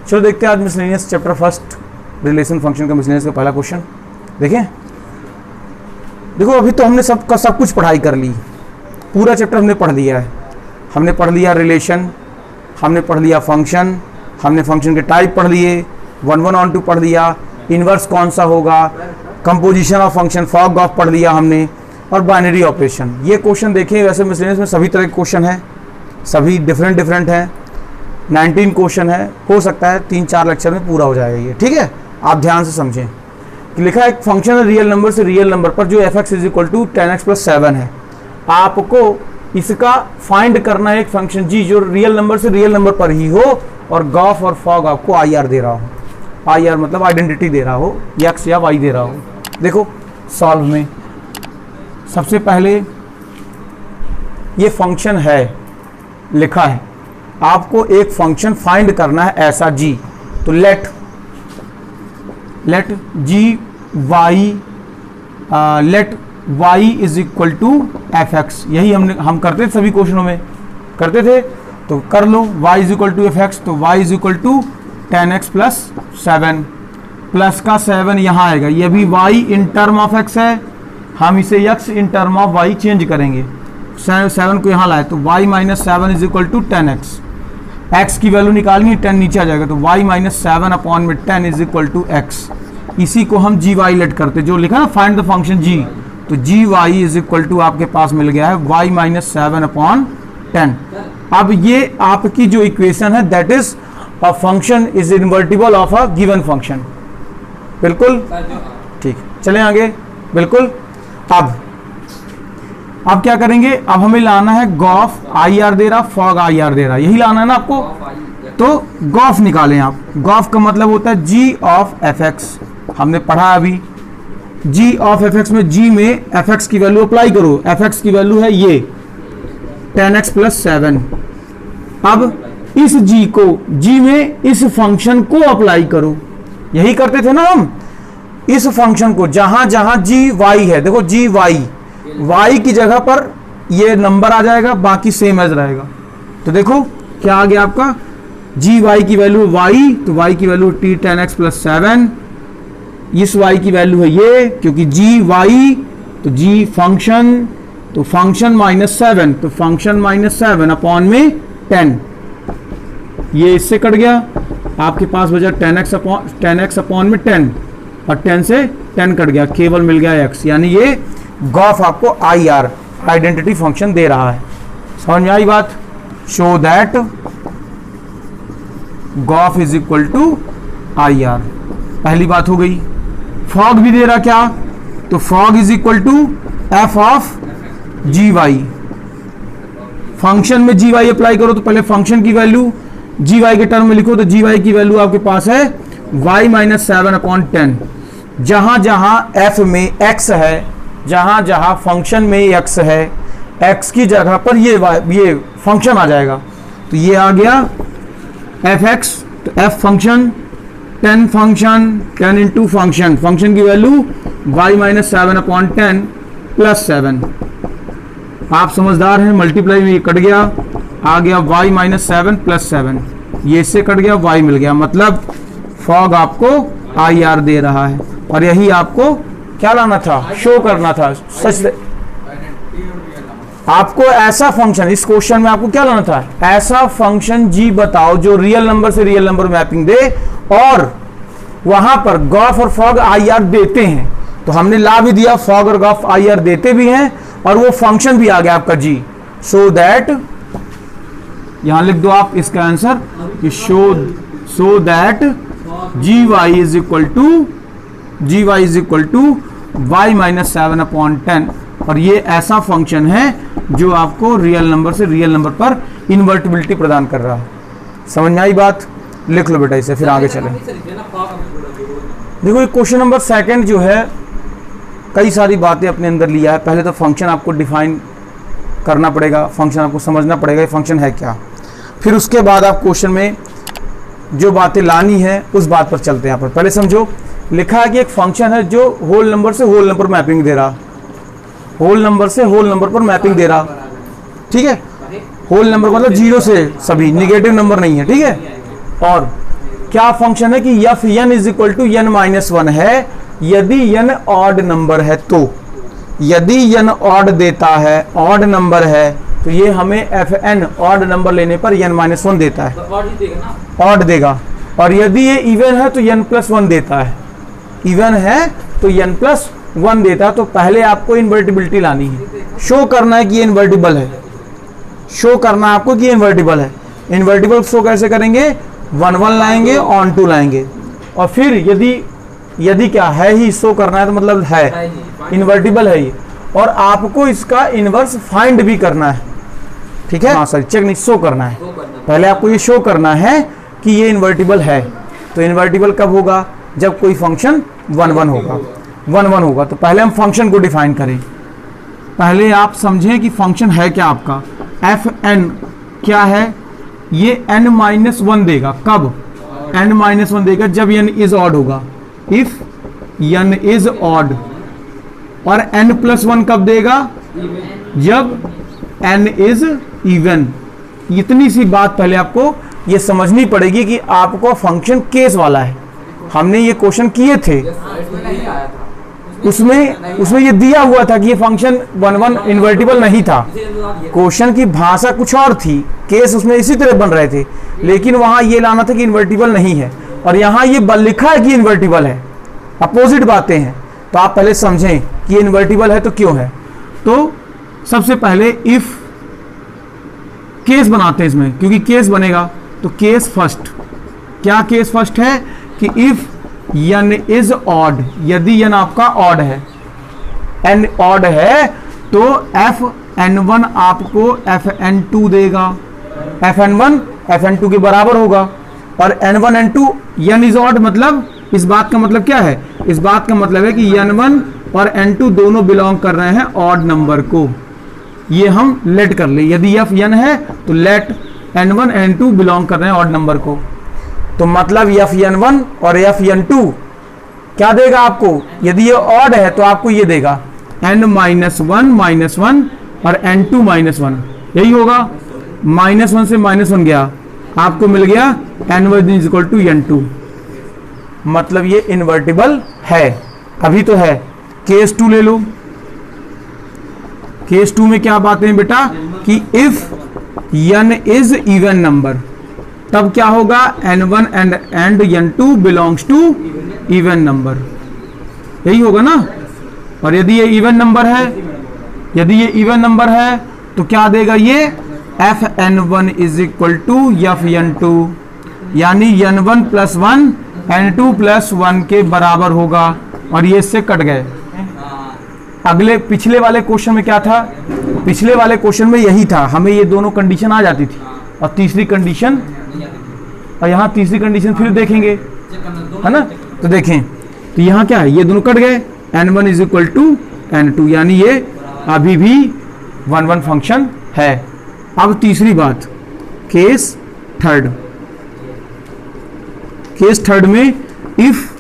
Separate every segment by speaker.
Speaker 1: चलो देखते हैं आज miscellaneous chapter first relation function का मिसलेनियस का पहला क्वेश्चन। देखें, देखो अभी तो हमने सब कुछ पढ़ाई कर ली, पूरा चैप्टर हमने पढ़ लिया है। हमने पढ़ लिया रिलेशन, हमने पढ़ लिया फंक्शन, हमने फंक्शन के टाइप पढ़ लिए, 1 1 on 2 पढ़ लिया, इन्वर्स कौन सा होगा, composition of function, fog of पढ़ लिया हमने, और बाइनरी ऑपरेशन। ये क्वेश्चन देखें, वैसे मिसलेनियस में सभी तरह के क्वेश्चन हैं, सभी डिफरेंट हैं, 19 क्वेश्चन है, हो सकता है 3-4 लेक्चर में पूरा हो जाएगा ये। ठीक है, आप ध्यान से समझें कि लिखा है एक फंक्शन है रियल नंबर से रियल नंबर पर जो f(x = 10x + 7 है। आपको इसका फाइंड करना है एक फंक्शन g जो रियल नंबर से रियल नंबर पर ही हो और गॉफ और फॉग आपको IR दे रहा हो। IR मतलब आइडेंटिटी दे रहा हो, x या y दे रहा हो। देखो सॉल्व में सबसे पहले ये फंक्शन है, लिखा है आपको एक फंक्शन फाइंड करना है ऐसा g, तो लेट g y = fx। यही हम करते थे, सभी क्वेश्चनों में करते थे, तो कर लो। y = fx, तो y = 10x + 7, प्लस का 7 यहाँ आएगा, ये भी y in term of x है, हम इसे x in term of y change करेंगे। 7 को यहाँ लाए तो y - 7 = 10x, x की वैल्यू निकालनी, 10 नीचे आ जाएगा, तो y - 7/10 = x। इसी को हम gy लेट करते, जो लिखा ना फाइंड द फंक्शन g, तो gy = आपके पास मिल गया है y - 7/10। अब ये आपकी जो इक्वेशन है that is a function is invertible of a given function. बिल्कुल ठीक, चलें आगे। बिल्कुल, अब क्या करेंगे, अब हमें लाना है गॉफ IR दे रहा, फॉग IR दे रहा, यही लाना है ना आपको। तो गॉफ निकालें आप। गॉफ का मतलब होता है g ऑफ fx, हमने पढ़ा अभी। g ऑफ fx में g में fx की वैल्यू अप्लाई करो, fx की वैल्यू है ये 10x + 7। अब इस g को g में इस फंक्शन को अप्लाई करो, यही करते थे ना हम। इस फंक्शन को जहां जहां gy है, देखो gy y की जगह पर ये नंबर आ जाएगा, बाकी सेम एज रहेगा। तो देखो क्या आ गया आपका, gy की वैल्यू y, तो y की वैल्यू t 10x + 7, इस y की वैल्यू है ये, क्योंकि gy तो g फंक्शन, तो फंक्शन -7, तो फंक्शन -7 अपॉन में 10, ये इससे कट गया, आपके पास बचा 10x अपॉन में 10, और 10 से 10 कट गया, केवल मिल गया x। यानी ये गॉफ आपको IR आइडेंटिटी फंक्शन दे रहा है। समझ में आई बात। शो दैट गॉफ = IR, पहली बात हो गई। फॉग भी दे रहा क्या, तो fog = f of gy। Function में gy अप्लाई करो, तो पहले फंक्शन की वैल्यू gy के टर्म में लिखो, तो gy की वैल्यू आपके पास है y - 7/10। जहां जहां f में x है, जहां जहां फंक्शन में x है, x की जगह पर ये फंक्शन आ जाएगा, तो ये आ गया fx, तो f function, 10 function, 10 × function, function की वैल्यू y - 7/10 + 7। आप समझदार हैं, मल्टीप्लाई में ये कट गया, आ गया y - 7 + 7, ये इससे कट गया, y मिल गया। मतलब फॉग आपको IR दे रहा है, और यही आपको क्या लाना था, शो करना था। सच आपको ऐसा फंक्शन, इस क्वेश्चन में आपको क्या लाना था, ऐसा फंक्शन g बताओ जो रियल नंबर से रियल नंबर मैपिंग दे और वहां पर गॉफ और फॉग IR देते हैं। तो हमने ला भी दिया, फॉग और गॉफ IR देते भी हैं, और वो फंक्शन भी आ गया आपका g। सो दैट, यहां लिख दो आप इसका आंसर, कि सो दैट gy = y - 7/10, और ये ऐसा फंक्शन है जो आपको रियल नंबर से रियल नंबर पर इन्वर्टिबिलिटी प्रदान कर रहा है। समझ में आई बात। लिख लो बेटा इसे, फिर आगे चलें। देखो ये क्वेश्चन नंबर 2 जो है, कई सारी बातें अपने अंदर लिया है। पहले तो फंक्शन आपको डिफाइन करना पड़ेगा, फंक्शन आपको समझना पड़ेगा ये फंक्शन है क्या, फिर उसके बाद आप क्वेश्चन में जो बातें लानी है उस बात पर चलते हैं। यहाँ पर पहले समझो, लिखा है कि एक फंक्शन है जो होल नंबर से होल नंबर मैपिंग दे रहा, होल नंबर से होल नंबर पर मैपिंग दे रहा। ठीक है, होल नंबर मतलब 0 से सभी, निगेटिव नंबर नहीं है। ठीक है, और क्या फंक्शन है कि f n is equal to n minus one है यदि एन ऑड नंबर है। तो यदि एन ऑड देता है, ऑड नंबर है, तो ये हमें एफ एन ऑड नंबर लेने पर एन माइनस वन देता है, ऑड देगा। और यदि ये इवन है तो एन प्लस वन देता है, इवन है तो एन प्लस वन देता है। तो पहले आपको इन्वर्टिबिलिटी लानी है, शो करना है कि ये इन्वर्टिबल है, शो करना है आपको कि ये इन्वर्टिबल है। इन्वर्टिबल शो कैसे करेंगे, 1 1 लाएंगे, ऑन 2 लाएंगे, और फिर यदि क्या है ही शो करना है तो मतलब है इन्वर्टिबल है ये, और आपको इसका इनवर्स फाइंड भी करना है। ठीक है, हाँ सर, चेक नहीं, शो करना है। पहले आपको ये शो करना है कि ये इन्वर्टिबल है। तो इन्वर्टिबल कब होगा, जब कोई फंक्शन 1 1 होगा, 1 1 होगा। तो पहले हम फंक्शन को डिफाइन करें। पहले आप समझें कि फंक्शन है क्या आपका। एफ एन क्या है, ये n माइनस वन देगा। कब n माइनस वन देगा, जब n इज ऑड होगा, इफ n इज ऑड। और n प्लस वन कब देगा, जब n इज इवन। इतनी सी बात पहले आपको ये समझनी पड़ेगी कि आपको फंक्शन केस वाला है। हमने ये क्वेश्चन किए थे, उसमें ये दिया हुआ था कि ये फंक्शन 1 1 इन्वर्टिबल नहीं था। क्वेश्चन की भाषा कुछ और थी, केस उसमें इसी तरह बन रहे थे, लेकिन वहां ये लाना था कि इन्वर्टिबल नहीं है, और यहाँ ये लिखा है कि इन्वर्टिबल है। अपोजिट बातें हैं, तो आप पहले समझें कि इन्वर्टिबल है तो क्यों है। तो सबसे पहले इफ केस बनाते हैं इसमें, क्योंकि केस बनेगा। तो केस फर्स्ट, क्या केस फर्स्ट है कि इफ n इज ऑड, यदि n आपका ऑड है, n ऑड है, तो एफ एन वन आपको एफ एन टू देगा, f n one f n two के बराबर होगा। और n one n two, n is odd, मतलब इस बात का मतलब क्या है, इस बात का मतलब है कि n वन और n टू दोनों बिलोंग कर रहे हैं ऑड नंबर को। ये हम लेट कर ले, यदि एफ n है तो लेट n1 n2 बिलोंग कर रहे हैं ऑड नंबर को। तो मतलब एफ एन वन और एफ एन टू क्या देगा आपको, यदि ये ऑड है तो आपको ये देगा n माइनस वन और n2 माइनस वन, यही होगा। -1 से -1 गया, आपको मिल गया n1 is equal to n2। मतलब ये इन्वर्टिबल है, अभी तो है। केस 2 ले लो। केस 2 में क्या बातें हैं बेटा, कि if n is even number, तब क्या होगा, n1 and n2 belongs to even number, यही होगा ना। और यदि ये इवन नंबर है, यदि ये इवन नंबर है तो क्या देगा ये, f n1 is equal to f n2, यानी n1 plus one n2 plus one के बराबर होगा। और ये इससे कट गए। अगले पिछले वाले क्वेश्चन में क्या था, पिछले वाले क्वेश्चन में यही था, हमें ये दोनों कंडीशन आ जाती थी, और तीसरी कंडीशन, और यहाँ तीसरी कंडीशन फिर देखेंगे, है ना। तो देखें, तो यहाँ क्या है, ये दोनों कट गए, n1 is equal to n2, यानी ये अभी भी 1 1 फंक्शन है। अब तीसरी बात, केस थर्ड। केस थर्ड में if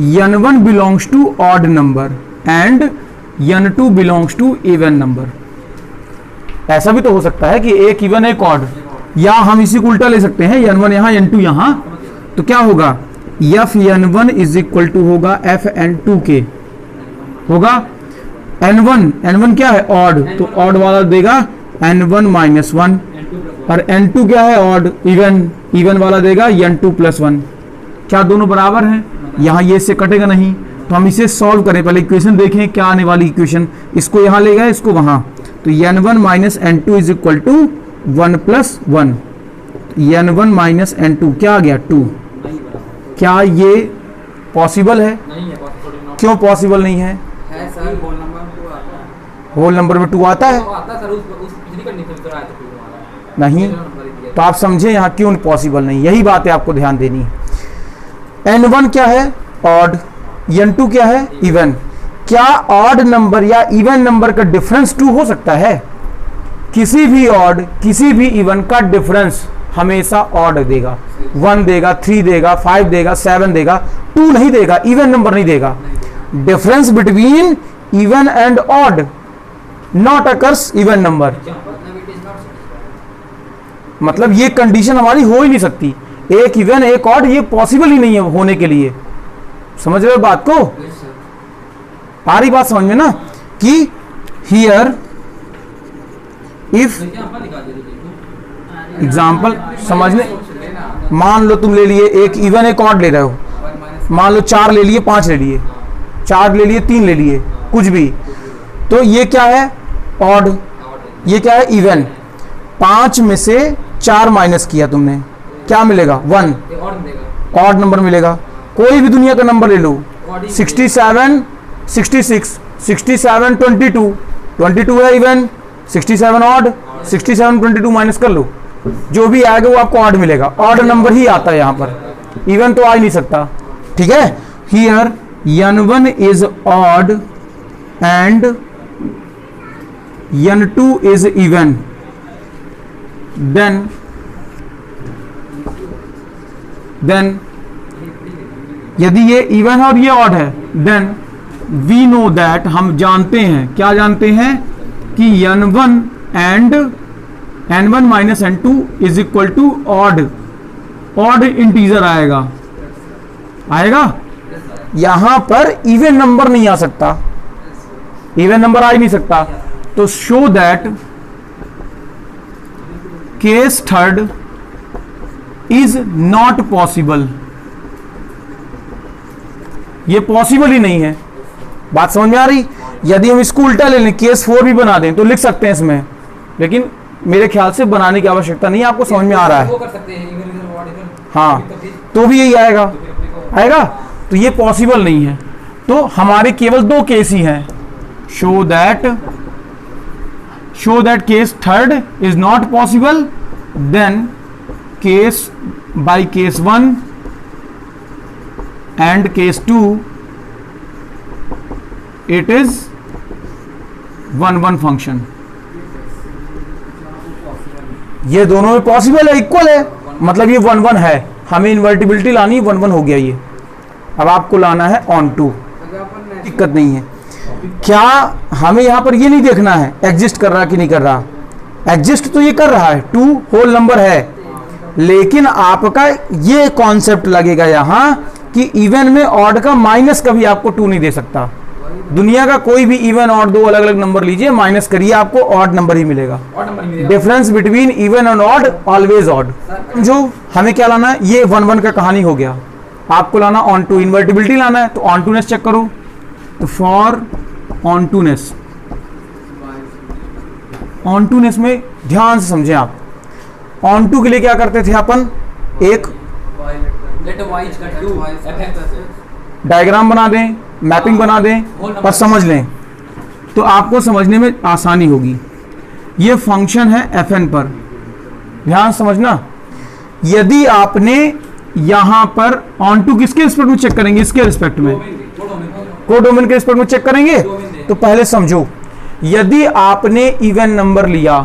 Speaker 1: n1 belongs to odd number and n2 belongs to even number. ऐसा भी तो हो सकता है कि एक इवन एक ऑड, या हम इसी को उल्टा ले सकते हैं, n1 यहाँ n2 यहाँ। तो क्या होगा, f n1 is equal to होगा एफ n2 के, होगा n1 क्या है ऑड, तो ऑड वाला देगा n1 माइनस वन, और n2 क्या है ऑड, इवन वाला देगा n2 प्लस वन। क्या दोनों बराबर हैं, यहाँ ये इससे कटेगा नहीं। तो हम इसे सॉल्व करें, पहले इक्वेशन देखें क्या आने वाली इक्वेशन, इसको यहाँ ले गए, इसको वहाँ। तो n1 minus n2 is equal to 1 plus 1, n1 minus n2 क्या आ गया 2। क्या ये पॉसिबल है, क्यों पॉसिबल नहीं है,
Speaker 2: सर
Speaker 1: होल नंबर में 2 आता है नहीं। तो आप समझे यहाँ क्यों पॉसिबल नहीं, यही बात है आपको ध्यान देनी है। n1 क्या है ऑड, n2 क्या है इवन। क्या ऑड नंबर या इवन नंबर का डिफरेंस 2 हो सकता है, किसी भी ऑड किसी भी इवन का डिफरेंस हमेशा ऑड देगा, 1 देगा, 3 देगा, 5 देगा, 7 देगा, 2 नहीं देगा, इवन नंबर नहीं देगा। Difference between even and odd not occurs even number, मतलब ये कंडीशन हमारी हो ही नहीं सकती। एक इवन एक ऑड, ये पॉसिबल ही नहीं है होने के लिए। समझ रहे हो बात को? आ रही बात समझ में ना कि हियर इफ एग्जाम्पल समझने, मान लो तुम ले लिए एक इवन एक ऑड ले रहे हो, मान लो 4 ले लिए 5 ले लिए, 4 ले लिए 3 ले लिए, कुछ भी, तो ये क्या है? ऑड। ये क्या है? इवन। 5 में से 4 माइनस किया तुमने, क्या मिलेगा? 1, ऑड नंबर मिलेगा। कोई भी दुनिया का नंबर ले लो, 67 66 67 22 22 है इवन, 67 ऑड, 67 22 माइनस कर लो, जो भी आएगा वो आपको ऑड मिलेगा। ऑड नंबर ही आता है यहाँ पर, इवन तो आ ही नहीं सकता। ठीक है, here n1 is odd and n2 is even, then यदि ये इवन है और ये ऑड है, देन वी नो दैट, हम जानते हैं, क्या जानते हैं कि n1 and n1 minus n2 is equal to odd. Odd integer आएगा, आएगा। यहां पर इवन नंबर नहीं आ सकता, इवन नंबर आ ही नहीं सकता। तो show that case third is not possible, ये पॉसिबल ही नहीं है। बात समझ में आ रही? यदि हम इसको उल्टा ले लें, केस 4 भी बना दें तो लिख सकते हैं इसमें, लेकिन मेरे ख्याल से बनाने की आवश्यकता नहीं है। आपको समझ में आ रहा है? हाँ, तो भी यही आएगा, आएगा। तो ये पॉसिबल नहीं है। तो हमारे केवल 2 केस ही हैं। Show that case third is not possible, then case by case 1 and case 2 it is 1-1 function. ये दोनों में पॉसिबल है, इक्वल है, मतलब ये 1-1 है। हमें इन्वर्टिबिलिटी लानी, 1-1 हो गया ये। अब आपको लाना है ऑन टू, दिक्कत नहीं है। क्या हमें यहां पर ये नहीं देखना है एग्जिस्ट कर रहा कि नहीं कर रहा? एग्जिस्ट तो ये कर रहा है, 2 होल नंबर है, लेकिन आपका ये कॉन्सेप्ट लगेगा यहां कि इवन में ऑड का माइनस कभी आपको 2 नहीं दे सकता। दुनिया का कोई भी इवन ऑड 2 अलग अलग नंबर लीजिए, माइनस करिए, आपको ऑड नंबर ही मिलेगा। Difference between even and odd always odd. जो हमें क्या लाना है? ये 1-1 का कहानी हो गया। आपको लाना ऑन टू, इन्वर्टिबिलिटी लाना है तो ऑन टूनेस चेक करो। तो फॉर ऑन टूनेस में ध्यान से समझें आप। ऑन टू के लिए क्या करते थे अपन? एक डायग्राम बना दें, मैपिंग बना दें और समझ लें, तो आपको समझने में आसानी होगी। ये फंक्शन है fn पर, ध्यान समझना। यदि आपने यहां पर ऑन टू किसके रिस्पेक्ट में चेक करेंगे? इसके रिस्पेक्ट में, कोडोमेन के रिस्पेक्ट में चेक करेंगे। तो पहले समझो, यदि आपने इवन नंबर लिया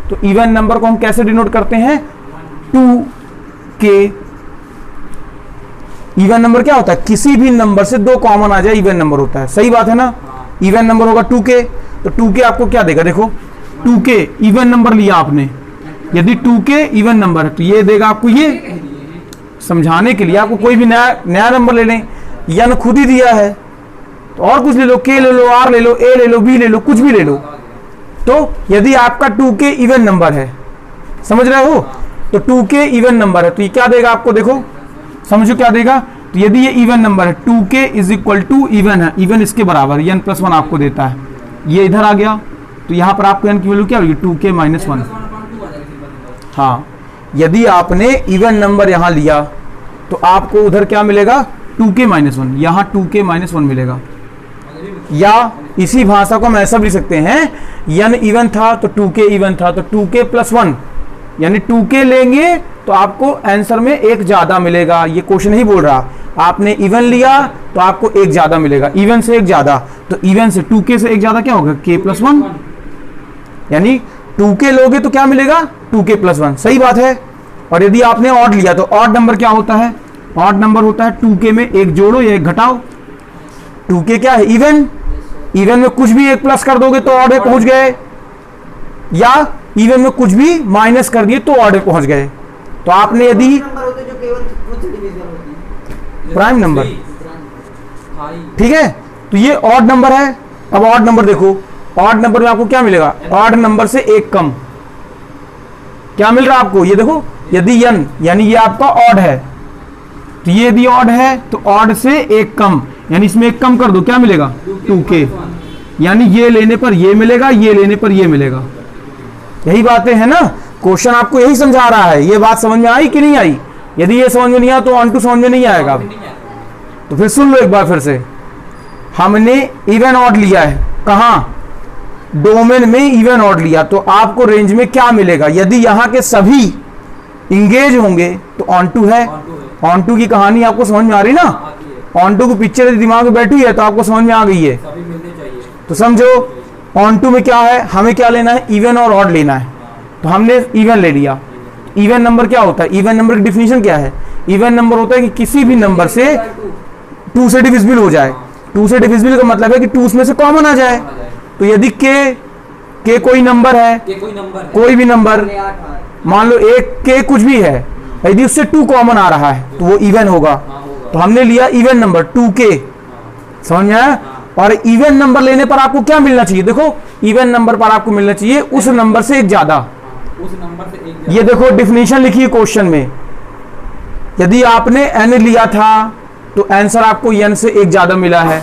Speaker 1: तो इवन नंबर को हम कैसे डिनोट करते हैं? 2k। इवन नंबर क्या होता है? किसी भी नंबर से 2 कॉमन आ जाए इवन नंबर होता है। सही बात है ना? इवन नंबर होगा 2k, तो 2k आपको क्या देगा? देखो 2k इवन नंबर लिया आपने, यदि 2k इवन नंबर है तो ये देगा आपको। ये समझाने के लिए आपको कोई भी नया नंबर ले लें, n खुद ही दिया है तो और कुछ ले लो, k ले लो, r ले लो, a ले लो, b ले लो, कुछ भी ले लो। तो यदि आपका 2k इवन नंबर है, समझ रहे हो, तो 2k इवन नंबर है तो ये क्या देगा आपको? देखो समझो क्या देगा। तो यदि ये इवन नंबर है, 2k is equal to even है, इवन इसके बराबर n+1 आपको देता है। ये इधर आ गया तो यहां पर आपको n की वैल्यू क्या होगी? 2k minus 1। हाँ, यदि आपने इवन नंबर यहां लिया तो आपको उधर क्या मिलेगा? 2k minus 1। यहां 2k माइनस 1 मिलेगा। या इसी भाषा को हम ऐसा भी लिख सकते हैं, n इवन था तो 2k इवन था, तो 2k प्लस 1, यानी 2k लेंगे तो आपको आंसर में 1 ज्यादा मिलेगा। ये क्वेश्चन ही बोल रहा, आपने इवन लिया तो आपको 1 ज्यादा मिलेगा, इवन से 1 ज्यादा। तो इवन से 2k से 1 ज्यादा क्या होगा? k प्लस 1, यानी 2k लोगे तो क्या मिलेगा? 2k plus 1। सही बात है। और यदि आपने ऑड लिया तो ऑड नंबर क्या होता है? ऑड नंबर होता है 2k में 1 जोड़ो या 1 घटाओ। 2k क्या है? इवन। इवन में कुछ भी 1 प्लस कर दोगे तो ऑड में पहुंच गए, या इवन में कुछ भी माइनस कर दिए तो ऑड में पहुंच गए। तो तो आपने यदि प्राइम नंबर, ठीक है, तो ये ऑड नंबर है। अब ऑड नंबर देखो, ऑड नंबर में आपको क्या मिलेगा, ऑड नंबर से एक कम क्या मिल रहा है आपको, ये देखो, यदि n यानी ये आपका ऑड है, तो ये यदि ऑड है तो ऑड से एक कम, यानी इसमें एक कम कर दो, क्या मिलेगा 2k, यानी ये लेने पर ये मिलेगा, ये लेने पर ये मिलेगा। यही बातें है ना, क्वेश्चन आपको यही समझा रहा है। ये बात समझ में आई कि नहीं आई? यदि ये समझ में नहीं आया तो ऑन टू समझ में नहीं आएगा। तो फिर सुन लो एक बार फिर से, हमने इवन ऑड लिया है, कहाँ, डोमेन में इवन ऑड लिया, तो आपको रेंज में क्या मिलेगा, यदि यहाँ के सभी इंगेज होंगे तो ऑन टू है। ऑन टू की कहानी आपको समझ में आ रही ना, ऑन टू की पिक्चर दिमाग में बैठी है तो आपको समझ में आ गई है। तो समझो ऑन टू में क्या है, हमें क्या लेना है, इवन और ऑड लेना है, तो हमने इवन ले लिया। इवन नंबर क्या होता है, इवन नंबर की डिफिनीशन क्या है, इवन नंबर होता है कि किसी भी नंबर से 2 से डिविजिबल हो जाए। 2 से डिविजिबल का मतलब है कि 2 उसमें से कॉमन आ जाए। तो यदि के कोई नंबर है, कोई भी नंबर, मान लो एक के कुछ भी है, यदि उससे 2 कॉमन आ रहा है तो वो इवन होगा। तो हमने लिया इवन नंबर 2k, समझ में आया। और इवन नंबर लेने पर आपको क्या मिलना चाहिए, देखो इवन नंबर पर आपको मिलना चाहिए उस नंबर से एक ज्यादा। ये देखो डिफिनीशन लिखी है क्वेश्चन में, यदि आपने n लिया था तो आंसर आपको n से एक ज्यादा मिला है,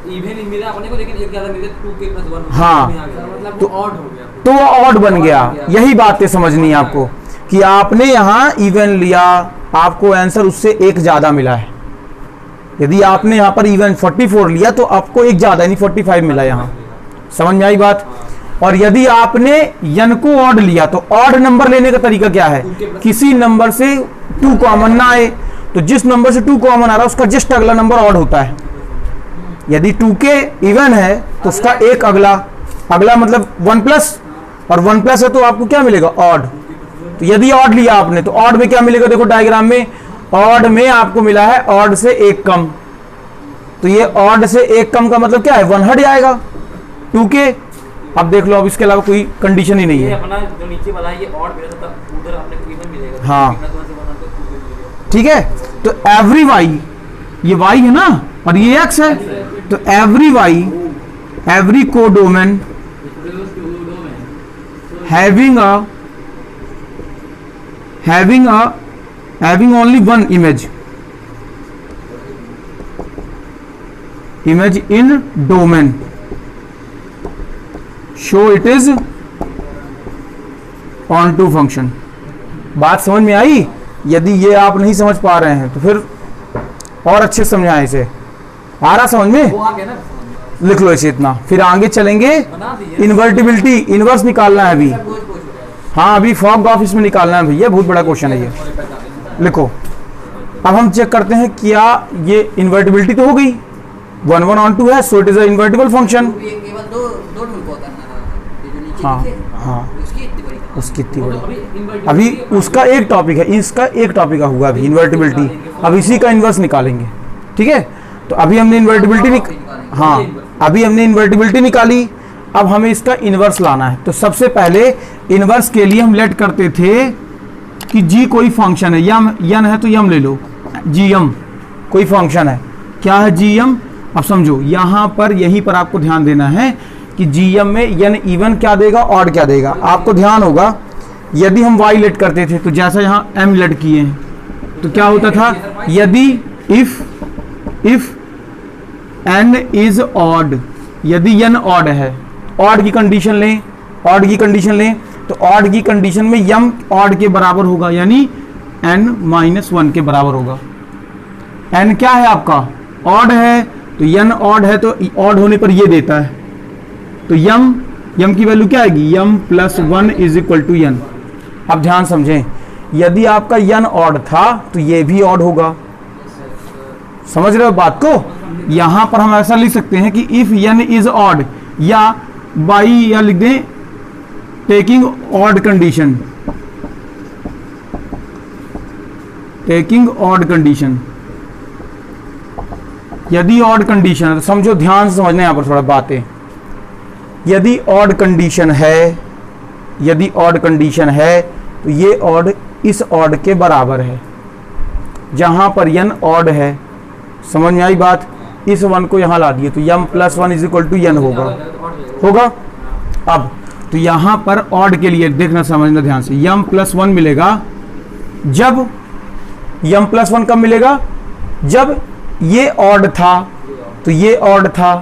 Speaker 2: इवन मिला अपने को, लेकिन एक ज्यादा मिले 2k+1,
Speaker 1: हाँ,
Speaker 2: मतलब
Speaker 1: तो
Speaker 2: ऑड हो गया,
Speaker 1: तो वो ऑड बन गया। यही बातें समझनी है आपको कि आपने यहाँ इवन लिया, आपको आंसर उससे एक ज्यादा मिला है। यदि आपने यहाँ पर इवन 44 लिया तो आपको एक ज्यादा यानी 45 मिला यहाँ, समझ में आई बात। और यदि आपने n को ऑड लिया तो ऑड नंबर लेने का तरीका क्या है, किसी नंबर से 2 कॉमन ना आए, तो जिस नंबर से 2 कॉमन आ रहा है उसका जस्ट अगला नंबर ऑड होता है। यदि 2k इवन है तो उसका एक अगला मतलब 1+, और 1+ है तो आपको क्या मिलेगा, ऑड। तो यदि ऑड लिया आपने तो ऑड में क्या मिलेगा, देखो डायग्राम में, ऑड में आपको मिला है ऑड से एक कम, तो ये ऑड से एक कम का मतलब क्या है, 1 हट जाएगा 2k। अब देख लो, अब इसके अलावा कोई कंडीशन ही नहीं है।
Speaker 2: अपना जो नीचे वाला है ये ऑड मिला था, तब उधर आपने को इवन मिलेगा,
Speaker 1: हाँ, ठीक है। तो एवरी y, ये y है ना और ये x है, तो every y, every codomain having only one image in domain, show it is onto function। बात समझ में आई? यदि ये आप नहीं समझ पा रहे हैं तो फिर और अच्छे समझाएं इसे। आ रहा समझ में? लिख लो इसे इतना, फिर आगे चलेंगे। इन्वर्टिबिलिटी, इनवर्स निकालना है अभी, हाँ अभी फॉग ऑफिस में निकालना है भैया, बहुत बड़ा क्वेश्चन है ये, लिखो। अब हम चेक करते हैं क्या ये इन्वर्टिबिलिटी तो हो गई, 1 1 on 2 है, सो it is a invertible function. हाँ हाँ, उसकी इतनी बड़ी, अभी उसका एक टॉपिक है, इसका एक टॉपिक का हुआ अभी इन्वर्टिबिलिटी, अब इसी का इन्वर्स निकालेंगे, ठीक है। तो अभी हमने इन्वर्टिबिलिटी हाँ अभी हमने इन्वर्टिबिलिटी निकाली, अब हमें इसका इन्वर्स लाना है। तो सबसे पहले इन्वर्स के लिए हम लेट करते थे कि जी कोई फंक्शन है, यन है तो यम ले लो, जी यम कोई फंक्शन है, क्या है जी यम। अब समझो यहाँ पर, यहीं पर आपको ध्यान देना है कि जी यम में यन इवन क्या देगा, ऑड क्या देगा। आपको ध्यान होगा यदि हम वाई लेट करते थे तो जैसा यहाँ एम लेट किए हैं तो क्या होता था, यदि इफ एन इज ऑड, यदि यन ऑड है, ऑड की कंडीशन लें, ऑड की कंडीशन लें तो ऑड की कंडीशन में यम ऑड के बराबर होगा, यानी n-1 के बराबर होगा। n क्या है आपका, ऑड है, तो n ऑड है तो ऑड होने पर ये देता है, तो यम की वैल्यू क्या आएगी, m+1 = n। अब ध्यान समझें, यदि आपका n ऑड था तो ये भी ऑड होगा, समझ रहे हो बात को। यहां पर हम ऐसा लिख सकते हैं कि इफ n इज ऑड, या बाई, या लिख दें taking odd condition, taking odd condition. यदि ऑड कंडीशन है तो समझो, ध्यान से समझना यहां पर थोड़ा बातें। यदि ऑड कंडीशन है, यदि ऑड कंडीशन है तो ये ऑड इस ऑड के बराबर है। जहां पर n ऑड है, समझ में आई बात, इस 1 को यहां ला दिए तो m plus 1 is equal to n होगा। अब तो यहां पर ऑड के लिए देखना समझना ध्यान से, m प्लस 1 मिलेगा जब m प्लस 1 कब मिलेगा, जब ये ऑड था तो ये ऑड था,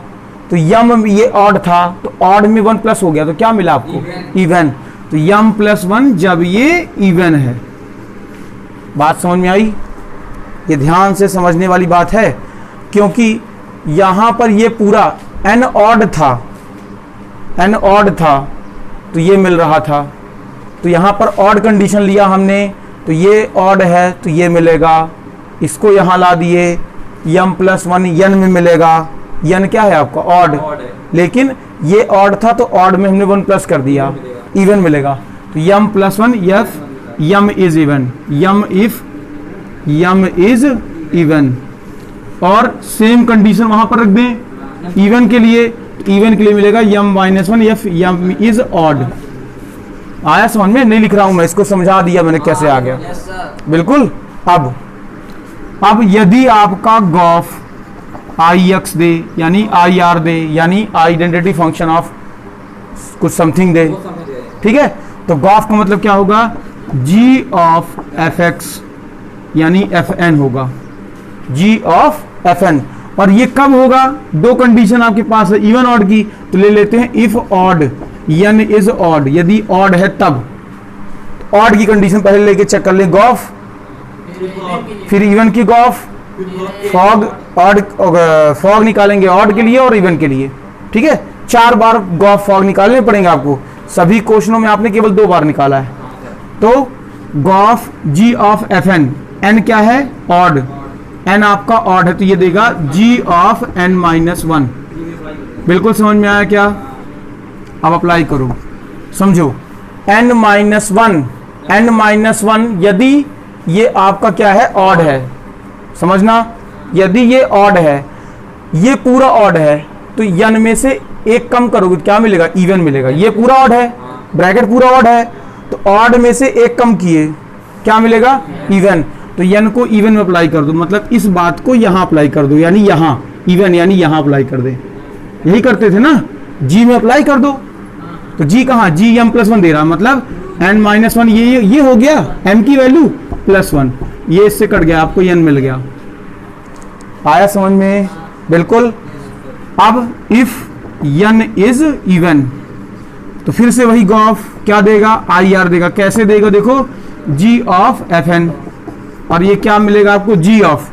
Speaker 1: तो m ये ऑड था तो ऑड में 1 प्लस हो गया तो क्या मिला आपको, इवन। तो m प्लस 1 जब ये इवन है। बात समझ में आई, ये ध्यान से समझने वाली बात है, क्योंकि यहां पर ये पूरा n ऑड था, n ऑड था तो ये मिल रहा था, तो यहां पर ऑड कंडीशन लिया हमने तो ये ऑड है तो ये मिलेगा, इसको यहां ला दिए m प्लस 1 n में मिलेगा, n क्या है आपका ऑड, लेकिन ये ऑड था तो ऑड में हमने 1 प्लस कर दिया, इवन मिलेगा। तो m plus 1 F m is even, m if m is even, और सेम कंडीशन वहां पर रख दें इवन के लिए, इवन के लिए मिलेगा m minus 1 F m is odd. आया समझ में, नहीं लिख रहा हूं मैं, इसको समझा दिया मैंने कैसे आ गया, बिल्कुल। अब यदि आपका गॉफ IX दे यानी IR दे यानी आइडेंटिटी फंक्शन ऑफ कुछ समथिंग दे, ठीक है, तो गॉफ का मतलब क्या होगा, G ऑफ fx यानी fn होगा, G ऑफ fn। और ये कब होगा, दो कंडीशन आपके पास है इवन ऑड की, तो ले लेते हैं if odd n is odd, यदि ऑड है तब, ऑड की कंडीशन पहले लेके चेक कर ले, गॉफ फिर इवन की गॉफ, फॉग ऑड, फॉग निकालेंगे ऑड के लिए और इवन के लिए, ठीक है, 4 बार गॉफ फॉग निकालने पड़ेंगे आपको, सभी क्वेश्चनों में आपने केवल 2 बार निकाला है। तो गॉफ G ऑफ fn, n क्या है ऑड, n आपका ऑड है तो ये देगा G ऑफ n माइनस 1। बिल्कुल समझ में आया क्या, अब अप्लाई करो, समझो, n माइनस 1, n माइनस 1 यदि ये आपका क्या है ऑड है, समझना, यदि ये ऑड है, ये पूरा ऑड है तो n में से एक कम करोगे क्या मिलेगा, इवन मिलेगा। ये पूरा ऑड है, ब्रैकेट पूरा ऑड है, तो ऑड में से एक कम किए क्या मिलेगा, इवन। तो n को इवन में अप्लाई कर दो, मतलब इस बात को यहां अप्लाई कर दो, यानी यहां इवन यानी यहां अप्लाई कर दे, यही करते थे ना, g में अप्लाई कर दो, तो g कहां, g m प्लस 1 दे रहा, मतलब n माइनस 1 ये हो गया m की वैल्यू प्लस 1, ये इससे कट गया, आपको n मिल गया। आया समझ में, बिल्कुल। अब इफ n इज इवन, तो फिर से वही गॉफ क्या देगा, IR देगा, कैसे देगा देखो, G ऑफ fn, और ये क्या मिलेगा आपको, G ऑफ,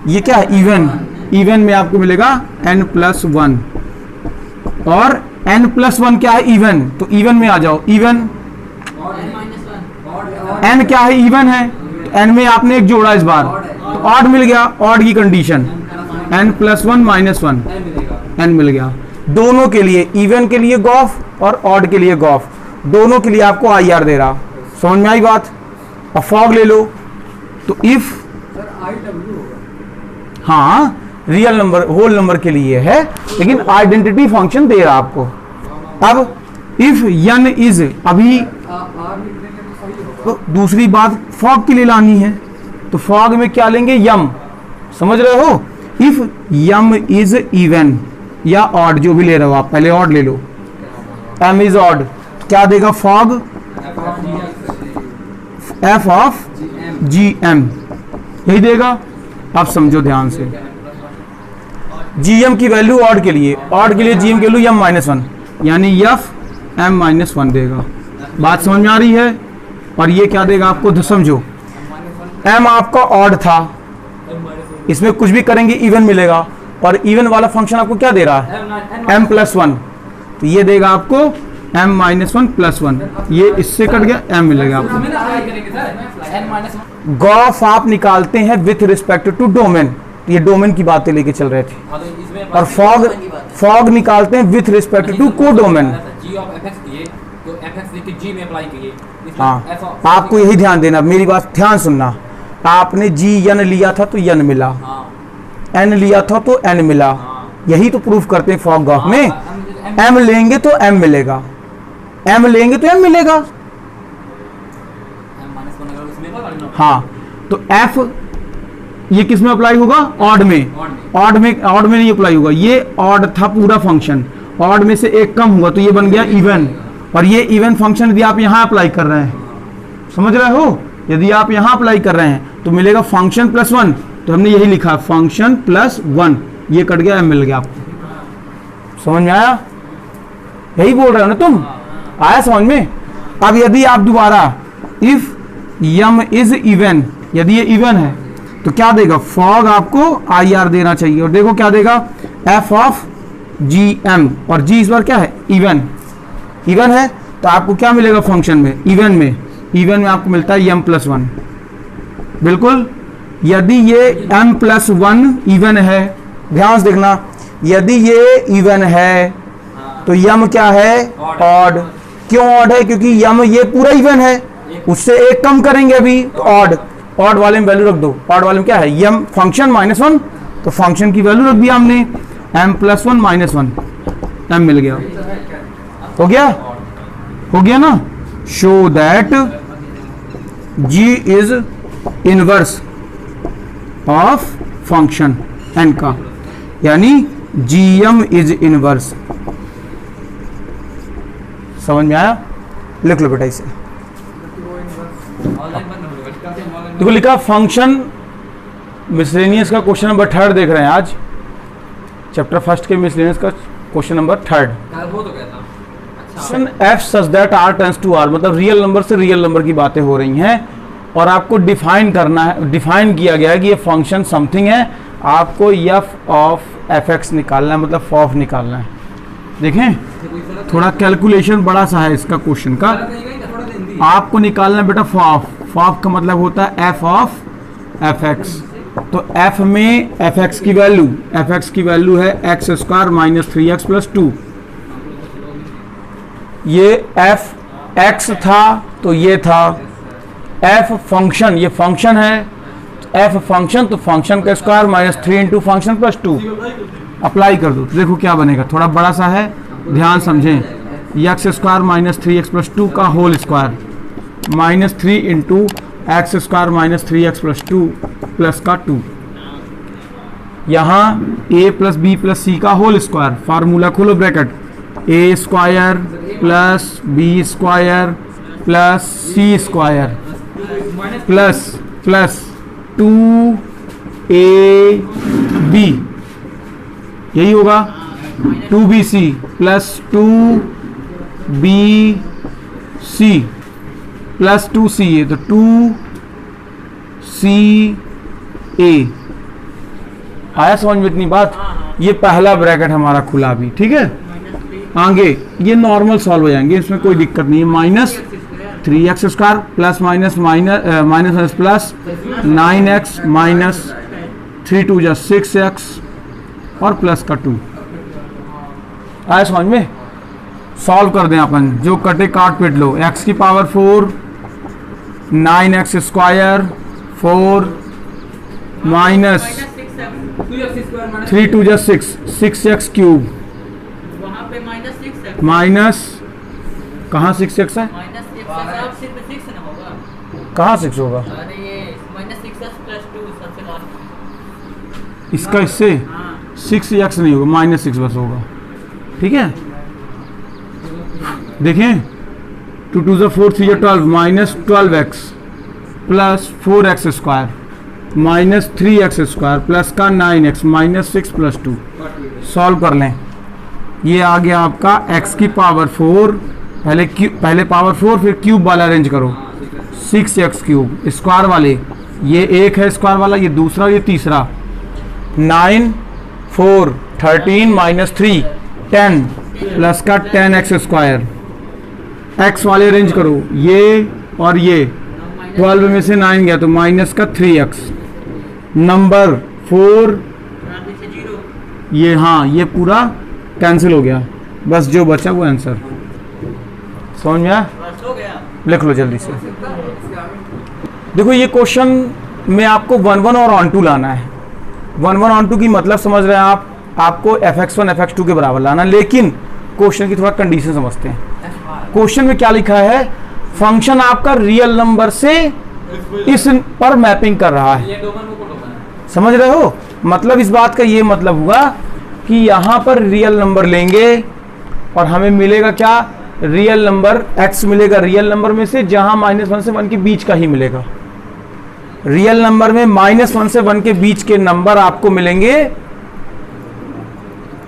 Speaker 1: ये क्या है इवन, इवन में आपको मिलेगा n प्लस 1, और n प्लस 1 क्या है इवन, तो इवन में आ जाओ, इवन n क्या है इवन है, तो n में आपने एक जोड़ा इस बार, तो ऑड मिल गया, ऑड की condition n plus 1 minus 1, n मिल गया। दोनों के लिए, इवन के लिए गॉफ और ऑड के लिए गॉफ, दोनों के लिए आपको IR दे रहा, समझ में आई बात। अब फॉग ले लो, तो इफ, हाँ रियल नंबर होल नंबर के लिए है, लेकिन आइडेंटिटी फंक्शन दे रहा आपको। अब इफ n इज, अभी तो दूसरी बात फॉग के लिए लानी है, तो फॉग में क्या लेंगे, m, समझ रहे हो, इफ m इज इवन या ऑड, जो भी ले रहे हो आप, पहले ऑड ले लो, m इज ऑड, क्या देगा फॉग, f ऑफ gm, यही देगा। आप समझो ध्यान से, gm की वैल्यू ऑड के लिए gm की वैल्यू m माइनस 1, यानी f m माइनस 1 देगा। बात समझ में आ रही है। और ये क्या देगा आपको, समझो, m आपका ऑड था, इसमें कुछ भी करेंगे इवन मिलेगा, और इवन वाला फंक्शन आपको क्या दे रहा है, m प्लस 1, तो ये देगा आपको m माइनस 1 प्लस 1, ये इससे कट गया, m मिलेगा आपको। गॉफ आप निकालते हैं विथ रिस्पेक्ट टू डोमेन, ये डोमेन की बातें लेके चल रहे थे, और फॉग निकालते हैं विथ रिस्पेक्ट टू को डोमेन। हाँ, आपको यही ध्यान देना, मेरी बात ध्यान सुनना, आपने n लिया था तो n मिला, n लिया था तो n मिला, यही तो प्रूफ करते हैं फॉग गॉफ में। m लेंगे तो m मिलेगा, m लेंगे तो m मिलेगा, हाँ, तो एफ ये किस में अप्लाई होगा? ऑड में। ऑड में नहीं अप्लाई होगा, ये ऑड था पूरा फंक्शन, ऑड में से एक कम हुआ तो ये बन गया इवन। और ये इवन फंक्शन यदि आप यहाँ अप्लाई कर रहे हैं, समझ रहे हो, यदि आप यहाँ अप्लाई कर रहे हैं तो मिलेगा फंक्शन प्लस 1, तो हमने यही लिखा फंक्शन प्लस 1, ये कट गया, मिल गया आपको। समझ में आया? यही बोल रहे हो ना तुम, आया समझ में? अब यदि आप दोबारा इफ यम इज इवन, यदि ये इवन है तो क्या देगा? फॉग आपको आई आर देना चाहिए, और देखो क्या देगा? एफ ऑफ जी एम, और जी इस बार क्या है? इवन। इवन है तो आपको क्या मिलेगा फंक्शन में? इवन में। इवन में आपको मिलता है एम प्लस 1। बिल्कुल, यदि ये एम प्लस 1 इवन है, ध्यान से देखना, यदि ये इवन है तो यम क्या है? ऑड। क्यों ऑड है? क्योंकि यम ये पूरा इवन है, उससे एक कम करेंगे अभी तो ऑड। ऑड वाले में वैल्यू रख दो। ऑड वाले में क्या है? यम फंक्शन माइनस 1, तो फंक्शन की वैल्यू रख दिया हमने, एम प्लस 1 माइनस 1, एम मिल गया। हो गया? हो गया ना? Show that g is inverse of function n का, यानी जी एम इज इनवर्स। समझ में आया? लिख लो बेटा इसे। देखो लिखा फंक्शन मिसलेनियस का क्वेश्चन नंबर 3 देख रहे हैं आज, चैप्टर 1 के मिसलेनियस का क्वेश्चन नंबर 3।
Speaker 2: वो तो कहता
Speaker 1: f such that R tends to R, मतलब रियल नंबर से रियल नंबर की बातें हो रही हैं, और आपको डिफाइन करना है, डिफाइन किया गया है कि ये फंक्शन समथिंग है, आपको एफ ऑफ एफ एक्स निकालना है, मतलब फॉफ निकालना है। देखें थोड़ा कैलकुलेशन बड़ा सा है इसका क्वेश्चन का, आपको निकालना है बेटा फॉफ। फॉफ का मतलब होता है एफ ऑफ एफ एक्स, तो एफ में एफ एक्स की वैल्यू, एफ एक्स की वैल्यू है x square minus 3x plus 2। ये एफ एक्स था तो ये था एफ फंक्शन, ये फंक्शन है, एफ फंक्शन तो फंक्शन का square minus 3 into function plus 2 apply कर दो, तो देखो क्या बनेगा। थोड़ा बड़ा सा है, ध्यान समझें। X square minus 3x plus 2 का whole square minus 3 into X square minus 3x plus 2 plus का 2, यहाँ a plus B plus C का होल स्क्वायर, फार्मूला खोलो bracket, A square plus B square plus C square plus plus 2ab, यही होगा 2bc plus 2bc plus 2ca, तो 2ca। आया समझ में इतनी बात? ये पहला ब्रैकेट हमारा खुला भी, ठीक है। आगे ये नॉर्मल सॉल्व हो जाएंगे, इसमें कोई दिक्कत नहीं है। Minus 3x square plus minus minus minus plus 9x minus 3 2 जा 6x और प्लस का 2। आया समझ में? सॉल्व कर दें अपन, जो कटे काट पीट लो। x की पावर 4, 9x स्क्वायर 4 माइनस 3 2 जा 6, 6x क्यूब माइनस, कहाँ 6x है? कहाँ 6 होगा इसका? इससे 6x नहीं होगा, माइनस 6 बस होगा, ठीक है। देखें 2 2 जा 4 3 जा 12 minus 12x plus 4x square minus 3x square plus का 9x माइनस 6 प्लस 2। सॉल्व कर लें, ये आ गया आपका x की पावर 4, पहले पावर 4 फिर क्यूब वाला अरेंज करो, 6x क्यूब स्क्वायर वाले, ये एक है स्क्वायर वाला, ये दूसरा, ये तीसरा। 9 4 13 माइनस 3 10 प्लस का 10x स्क्वायर, x वाले अरेंज करो, ये और ये, 12 में से 9 गया तो माइनस का 3x, नंबर 4, ये हाँ ये पूरा कैंसिल हो गया, बस जो बचा वो आंसर। समझ में आया? लिख लो जल्दी से। देखो ये क्वेश्चन में आपको 1 1 और ऑन टू लाना है। 1 1 ऑन टू की मतलब समझ रहे हैं आप, आपको fx1 fx2 के बराबर लाना, लेकिन क्वेश्चन की थोड़ा कंडीशन समझते हैं। क्वेश्चन में क्या लिखा है? फंक्शन आपका रियल नंबर से इस पर मैपिंग कर रहा है।
Speaker 2: ये डोमेन वो डोमेन है।
Speaker 1: समझ रहे हो? मतलब इस बात का ये मतलब हुआ कि यहाँ पर रियल नंबर लेंगे और हमें मिलेगा क्या? रियल नंबर x मिलेगा रियल नंबर में से, जहां -1 से 1 के बीच का ही मिलेगा। रियल नंबर में -1 से 1 के बीच के नंबर आपको मिलेंगे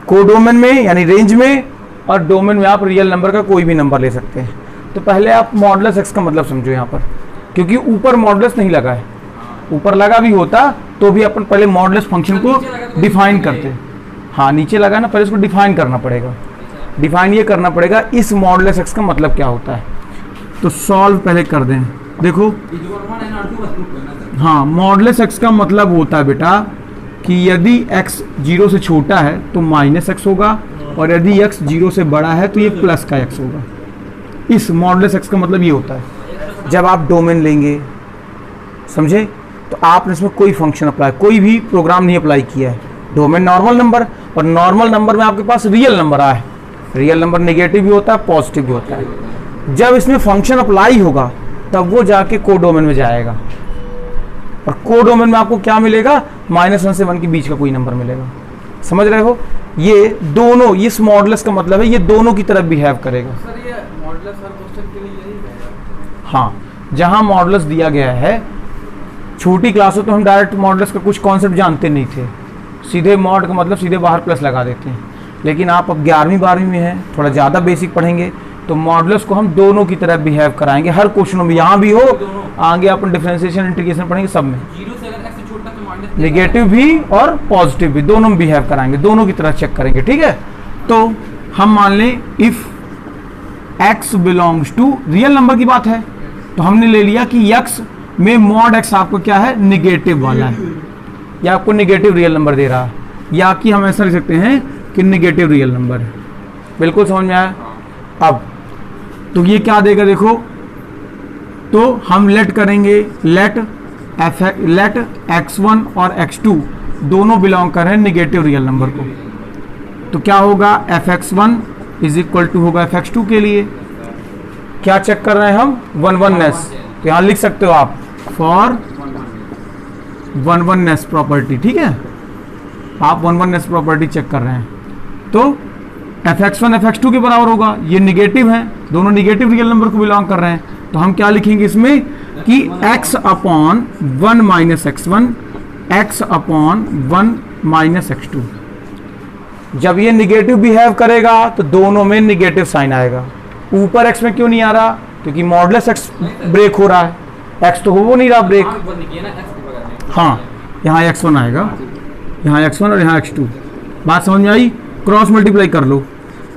Speaker 1: कोडोमेन में यानी रेंज में, और डोमेन में आप रियल नंबर का कोई भी नंबर ले सकते हैं। तो पहले आप मॉडुलस x का मतलब समझो यहाँ पर, क्योंकि ऊपर मॉडुलस नहीं लगा है। ऊपर लगा भी होता तो भी अपन पहले मॉडुलस फंक्शन को डिफाइन करते हैं। हाँ, नीचे लगा ना, पहले इसको डिफाइन करना पड़ेगा। डिफाइन ये करना पड़ेगा इस मॉडुलस x का मतलब क्या होता है। तो सॉल्व पहले कर दें। देखो, हाँ, मॉडुलस x का मतलब होता है बेटा कि यदि x 0 से छोटा है तो -x होगा, और यदि x 0 से बड़ा है तो ये प्लस का x होगा। इस मॉडुलस x का मतलब ये होता है। जब आप डोमेन लेंगे, समझे, तो आपने इसमें कोई फंक्शन अप्लाई, कोई भी प्रोग्राम नहीं अप्लाई किया है। डोमेन नॉर्मल नंबर, और नॉर्मल नंबर में आपके पास रियल नंबर आए। रियल नंबर नेगेटिव भी होता है, पॉजिटिव भी होता है। जब इसमें फंक्शन अप्लाई होगा तब वो जाके कोडोमेन में जाएगा, और कोडोमेन में आपको क्या मिलेगा? -1 से 1 के बीच का कोई नंबर मिलेगा। समझ रहे हो? ये दोनों, इस मॉडुलस का मतलब है ये दोनों की तरफ बिहेव करेगा।
Speaker 2: सर ये मॉडुलस हर क्वेश्चन के लिए यही है?
Speaker 1: हाँ, जहाँ मॉडुलस दिया गया है, छोटी क्लासों तो हम डायरेक्ट मॉडुलस का कुछ कॉन्सेप्ट जानते नहीं थे, सीधे मॉड का मतलब सीधे बाहर प्लस लगा देते हैं। लेकिन आप अब 11वीं 12वीं में हैं, थोड़ा ज़्यादा बेसिक पढ़ेंगे, तो मॉडुलस को हम दोनों की तरह बिहेव कराएंगे हर क्वेश्चनों में। यहाँ भी हो, आगे अपन डिफरेंशिएशन इंटीग्रेशन पढ़ेंगे, सब में
Speaker 2: 0 से अगर x छोटा तो माइनस
Speaker 1: नेगेटिव भी और पॉजिटिव भी दोनों में बिहेव कराएंगे, दोनों की तरह चेक करेंगे। ठीक है, तो हम मान लें if x belongs to, real number की बात है, तो हमने ले लिया कि x में मॉड x आपको क्या है? नेगेटिव वाला है, या आपको नेगेटिव रियल नंबर दे रहा है, या कि हम ऐसा लिख सकते हैं कि नेगेटिव रियल नंबर है। बिल्कुल समझ में आया? अब तो ये क्या देगा देखो, तो हम लेट करेंगे, लेट x1 और x2 दोनों बिलोंग कर रहे हैं नेगेटिव रियल नंबर को। तो क्या होगा? fx1 इज इक्वल टू होगा fx2 के लिए। क्या चेक कर रहे हैं हम? 1-1नेस। तो यहाँ लिख सकते हो आप फॉर 1-1नेस प्रॉपर्टी। ठीक है, आप 1-1नेस प्रॉपर्टी चेक कर रहे हैं, तो fx1 fx2 के बराबर होगा। ये निगेटिव है, दोनों निगेटिव रियल नंबर को बिलोंग कर रहे हैं, तो हम क्या लिखेंगे इसमें कि x upon 1 minus x1, x upon 1 minus x2। जब ये निगेटिव बिहेव करेगा तो दोनों में निगेटिव साइन आएगा। ऊपर x में क्यों नहीं आ रहा? क्योंकि मॉडुलस x ब्रेक हो रहा है, x तो हो नहीं रहा ब्रेक। हाँ, यहाँ x1 आएगा, यहाँ x1 और यहाँ x2। बात समझ में आई? क्रॉस मल्टीप्लाई कर लो,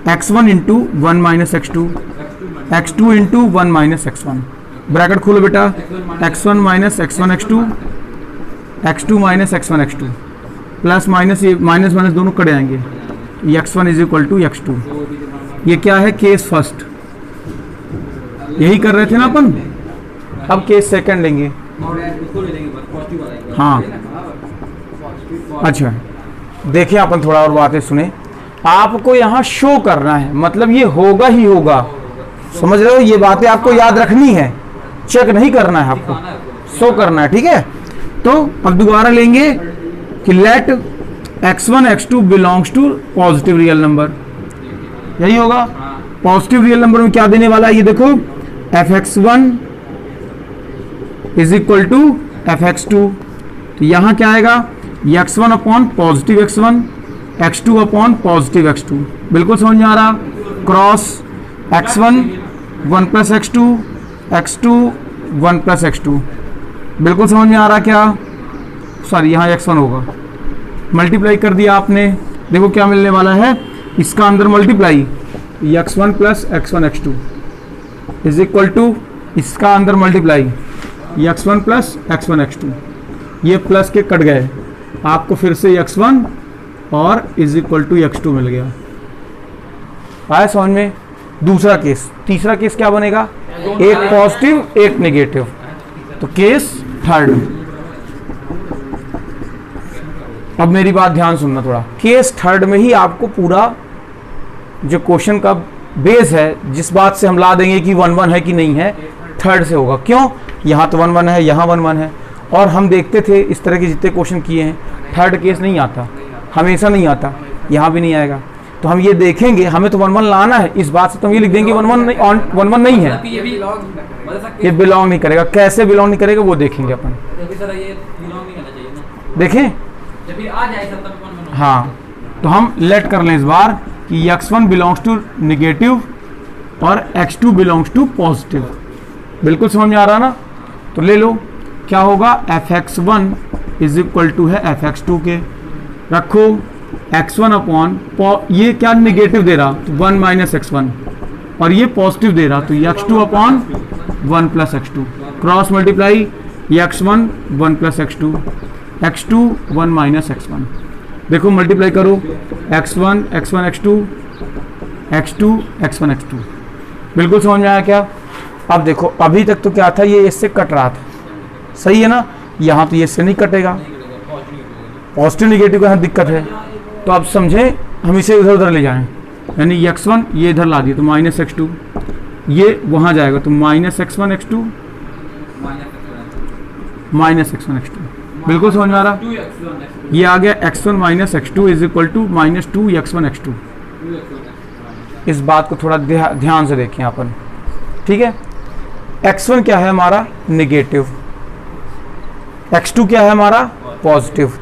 Speaker 1: x1 into 1 minus x2, x2 into 1 minus x1। Bracket खोलो बेटा, x1 minus x1 x2, x2 minus x1 x2, plus minus, ये माइनस माइनस दोनों कट जाएंगे, x1 is equal to x2। ये क्या है? केस फर्स्ट, यही कर रहे थे ना अपन। अब केस सेकंड लेंगे। हाँ, अच्छा, देखिए अपन थोड़ा और बातें सुने। आपको यहाँ शो करना है, मतलब ये होगा ही होगा। समझ रहे हो? ये बातें आपको याद रखनी है, चेक नहीं करना है, आपको शो करना है। ठीक है, तो अब दोबारा लेंगे कि let x1 x2 belongs to positive real number, यही होगा। पॉजिटिव रियल नंबर में क्या देने वाला है? ये देखो, fx1 is equal to fx2। तो यहाँ क्या आएगा? x1 upon positive x1, x2 upon positive x2। बिल्कुल समझ में आ रहा? Cross x1 1 plus x2, x2 1 plus x2। बिल्कुल समझ में आ रहा क्या? सॉरी, यहाँ x1 होगा, मल्टीप्लाई कर दिया आपने। देखो क्या मिलने वाला है, इसका अंदर multiply x1 plus x1 x2 is equal to इसका अंदर multiply x1 plus x1 x2। ये प्लस के कट गए, आपको फिर से x1 और इज इक्वल टू x2 मिल गया। आया समझ में? दूसरा केस, तीसरा केस क्या बनेगा? एक पॉजिटिव एक नेगेटिव, तो केस थर्ड। अब मेरी बात ध्यान सुनना थोड़ा। केस थर्ड में ही आपको पूरा जो क्वेश्चन का बेस है, जिस बात से हम ला देंगे कि 1-1 है कि नहीं है, थर्ड से होगा। क्यों? यहाँ तो 1 1 है, यहाँ 1 1 है। और हम देखते थे इस तरह के जितने क्वेश्चन किए हैं, थर्ड केस नहीं आता, हमेशा नहीं आता, यहाँ भी नहीं आएगा। तो हम ये देखेंगे, हमें तो 1 1 लाना है, इस बात से तो हम ये लिख देंगे 1 1 नहीं, 1 1 नहीं है,
Speaker 2: ये भी
Speaker 1: ये बिलोंग नहीं करेगा। कैसे बिलोंग नहीं करेगा वो देखेंगे अपन,
Speaker 2: सर ये बिलोंग नहीं करना चाहिए ना,
Speaker 1: देखें।
Speaker 2: जब ये आ जाए सब तब 1 1
Speaker 1: हाँ, तो हम लेट कर लें इस बार कि x1 बिलोंग्स टू निगेटिव और x2 बिलोंग्स टू पॉजिटिव। बिल्कुल समझ में आ रहा ना? तो ले लो, क्या होगा, fx1 इज इक्वल टू है fx2 के, रखो x1 अपॉन, ये क्या निगेटिव दे रहा तो 1 माइनस x1, और ये पॉजिटिव दे रहा तो x2 upon 1 plus x2, cross multiply, x1 1 plus x2, x2 1 minus x1। देखो मल्टीप्लाई करो, x1 x1 x2 x2 x1 x2। बिल्कुल समझ में आया क्या? अब देखो, अभी तक तो क्या था, ये इससे कट रहा था, सही है ना? यहाँ तो ये इससे नहीं कटेगा, पॉजिटिव निगेटिव का यहाँ दिक्कत है। तो अब समझें, हम इसे इधर उधर ले जाएं, यानी x1 ये इधर ला दिए तो माइनस x2, ये वहाँ जाएगा तो minus x1 x2 minus x1 x2। बिल्कुल समझ में आ रहा? ये आ गया x1 minus x2 is equal to minus 2 x1 x2। इस बात को थोड़ा ध्यान से देखें अपन, ठीक है? x1 क्या है हमारा, निगेटिव, x2 क्या है हमारा, पॉजिटिव।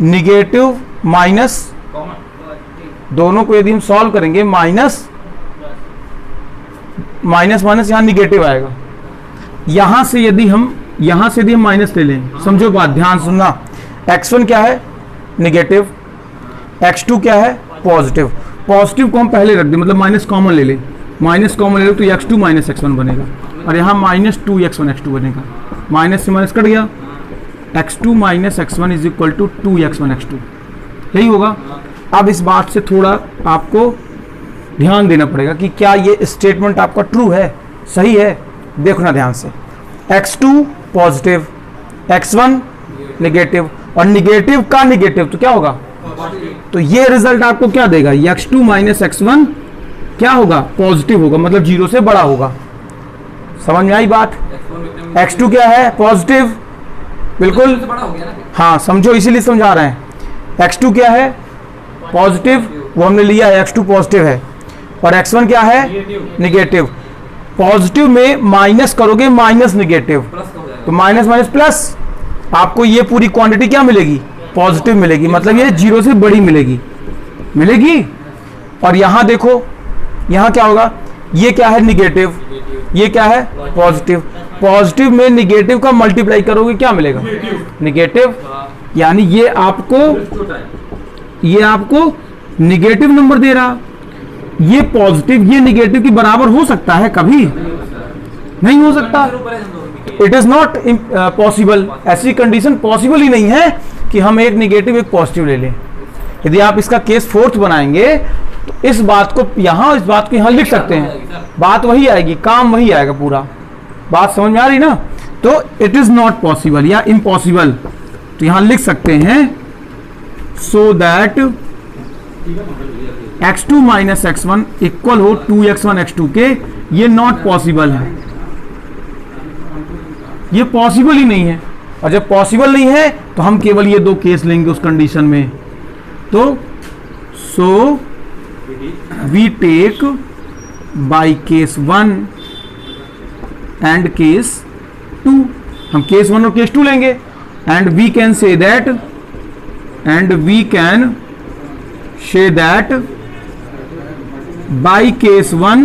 Speaker 1: निगेटिव माइनस, दोनों को यदि हम सॉल्व करेंगे, माइनस माइनस माइनस यहाँ निगेटिव आएगा। यहाँ से यदि हम माइनस ले लें, समझो बात, ध्यान सुनना, x1 क्या है, निगेटिव, x2 क्या है, पॉजिटिव। पॉजिटिव को हम पहले रख दें, मतलब माइनस कॉमन ले लें, माइनस कॉमन ले लो तो x2 माइनस x1 बनेगा, और यहाँ माइनस 2 x1 x2 बनेगा, माइनस से माइनस कट गया, x2 minus x1 is equal to 2 x1 x2, यही होगा। अब इस बात से थोड़ा आपको ध्यान देना पड़ेगा कि क्या ये स्टेटमेंट आपका ट्रू है, सही है। देखो ना ध्यान से, x2 पॉजिटिव, x1 निगेटिव, और निगेटिव का निगेटिव तो क्या होगा, तो ये रिजल्ट आपको क्या देगा, x2 माइनस x1 क्या होगा, पॉजिटिव होगा, मतलब 0 से बड़ा होगा। समझ में आई बात? x2 क्या है, पॉजिटिव, बिल्कुल, हाँ समझो, इसीलिए समझा रहे हैं। x2 क्या है, पॉजिटिव, वो हमने लिया है, x2 पॉजिटिव है, और x1 क्या है, निगेटिव। पॉजिटिव में माइनस करोगे, माइनस निगेटिव, तो माइनस माइनस प्लस, आपको ये पूरी क्वांटिटी क्या मिलेगी, पॉजिटिव मिलेगी, मतलब ये 0 से बड़ी मिलेगी। और यहाँ देखो, यहाँ क्या होगा, ये क्या है, निगेटिव, ये क्या है, पॉजिटिव। पॉजिटिव में निगेटिव का मल्टीप्लाई करोगे क्या मिलेगा, निगेटिव, यानी ये आपको निगेटिव नंबर दे रहा। ये पॉजिटिव ये निगेटिव की बराबर हो सकता है, कभी नहीं हो सकता, इट इज नॉट पॉसिबल। ऐसी कंडीशन पॉसिबल ही नहीं है कि हम एक निगेटिव एक पॉजिटिव ले लें। यदि आप इसका केस फोर्थ बनाएंगे तो इस बात को यहाँ लिख सकते हैं, बात वही आएगी, काम वही आएगा पूरा। बात समझ में आ रही ना? तो इट इज नॉट पॉसिबल या इम्पॉसिबल, तो यहां लिख सकते हैं so that x2 minus x1 equal हो 2x1 x2 के, ये नॉट पॉसिबल है, ये पॉसिबल ही नहीं है। और जब पॉसिबल नहीं है तो हम केवल ये दो केस लेंगे उस कंडीशन में। तो so we take by case 1 and case 2, हम केस 1 और केस 2 लेंगे, and we can say that by case 1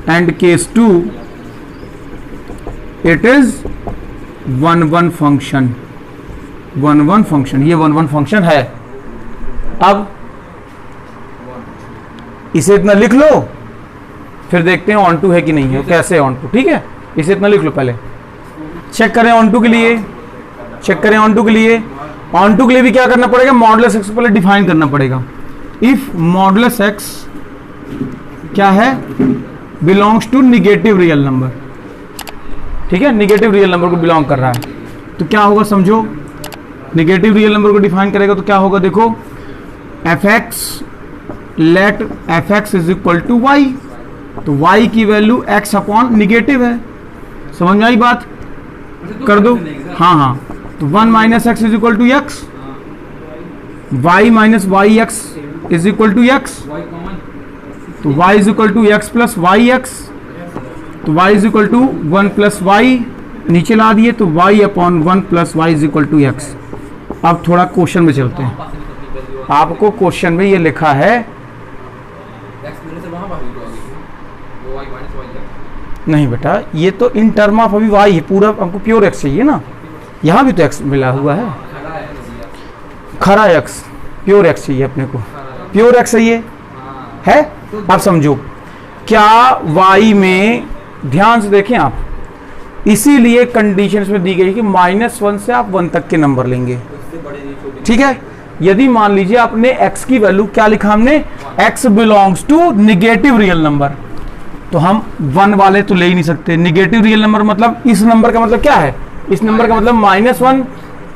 Speaker 1: and case 2 it is 1 1 function, 1 1 function, ये 1 1 function है। अब इसे इतना लिख लो, फिर देखते हैं ऑन टू है कि नहीं है, कैसे ऑन टू, ठीक है? इसे इतना लिख लो, पहले चेक करें ऑन टू के लिए, ऑन टू के लिए भी क्या करना पड़ेगा, मॉडुलस एक्स पहले डिफाइन करना पड़ेगा। इफ मॉडुलस एक्स क्या है, belongs to negative real number, ठीक है, निगेटिव रियल नंबर को बिलोंग कर रहा है, तो क्या होगा समझो, निगेटिव रियल नंबर को डिफाइन करेगा तो क्या होगा, देखो f x, let f x is equal to y, तो y की वैल्यू x अपॉन निगेटिव है, समझ में आई बात? कर दो। हाँ हाँ, तो 1 minus x is equal to x, y minus y x is equal to x, तो y is equal to x plus y x, तो y is equal to 1 plus y, नीचे ला दिए तो y upon 1 plus y is equal to x. अब थोड़ा question में चलते हैं। आपको क्वेश्चन में ये लिखा है, नहीं बेटा ये तो इन टर्म ऑफ अभी y है, पूरा हमको प्योर x चाहिए ना, यहाँ भी तो x मिला हुआ है, खरा x, प्योर x चाहिए अपने को, प्योर x चाहिए है। आप समझो क्या y में, ध्यान से देखें आप, इसीलिए कंडीशंस में दी गई कि -1 से आप 1 तक के नंबर लेंगे, ठीक है। यदि मान लीजिए आपने x की वैल्यू क्या लिखा हमने, x belongs to negative real number, तो हम 1 वाले तो ले ही नहीं सकते। निगेटिव रियल नंबर मतलब इस नंबर का मतलब क्या है, इस नंबर का मतलब -1,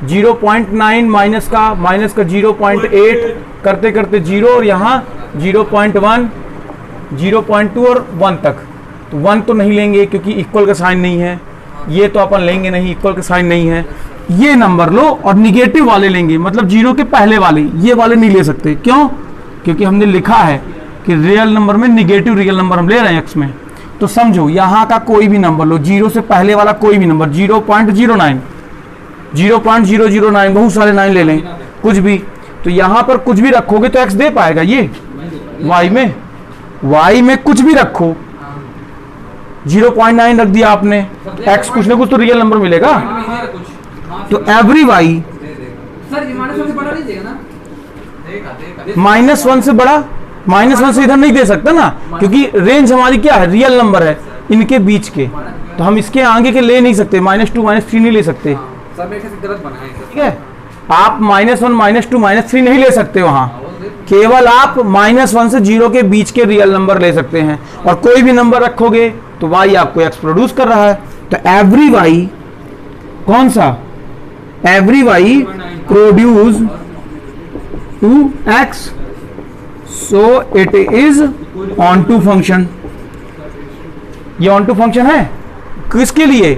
Speaker 1: 0.9 माइनस का 0.8 करते करते 0, और यहाँ 0.1, 0.2 और 1 तक। तो 1 तो नहीं लेंगे क्योंकि इक्वल का साइन नहीं है, ये तो अपन लेंगे नहीं, इक्वल का साइन नहीं है। ये नंबर लो और निगेटिव वाले लेंगे, मतलब 0 के पहले वाले, ये वाले नहीं ले सकते। क्यों? क्योंकि हमने लिखा है कि रियल नंबर में निगेटिव रियल नंबर हम ले रहे हैं x में। तो समझो यहाँ का कोई भी नंबर लो, 0 से पहले वाला कोई भी नंबर, 0.09, 0.009, बहुत सारे 9 ले लें, कुछ भी, तो यहाँ पर कुछ भी रखोगे तो x दे पाएगा। ये y में कुछ भी रखो, 0.9 रख दिया आपने, x कुछ ना कुछ तो रियल नंबर मिलेगा। तो एवरी y -1 से बड़ा, -1 से इधर नहीं दे सकता ना, क्योंकि रेंज हमारी क्या है, रियल नंबर है इनके बीच के, तो हम इसके आगे के ले नहीं सकते, -2 -3 नहीं ले सकते, ठीक है। आप -1 -2 -3 नहीं ले सकते वहां, केवल आप -1 से 0 के बीच के रियल नंबर ले सकते हैं। और कोई भी नंबर रखोगे तो y आपको x प्रोड्यूस कर रहा है, तो एवरी y, कौन सा, every y produce to x, so it is onto function. ये ऑन टू फंक्शन है किसके लिए,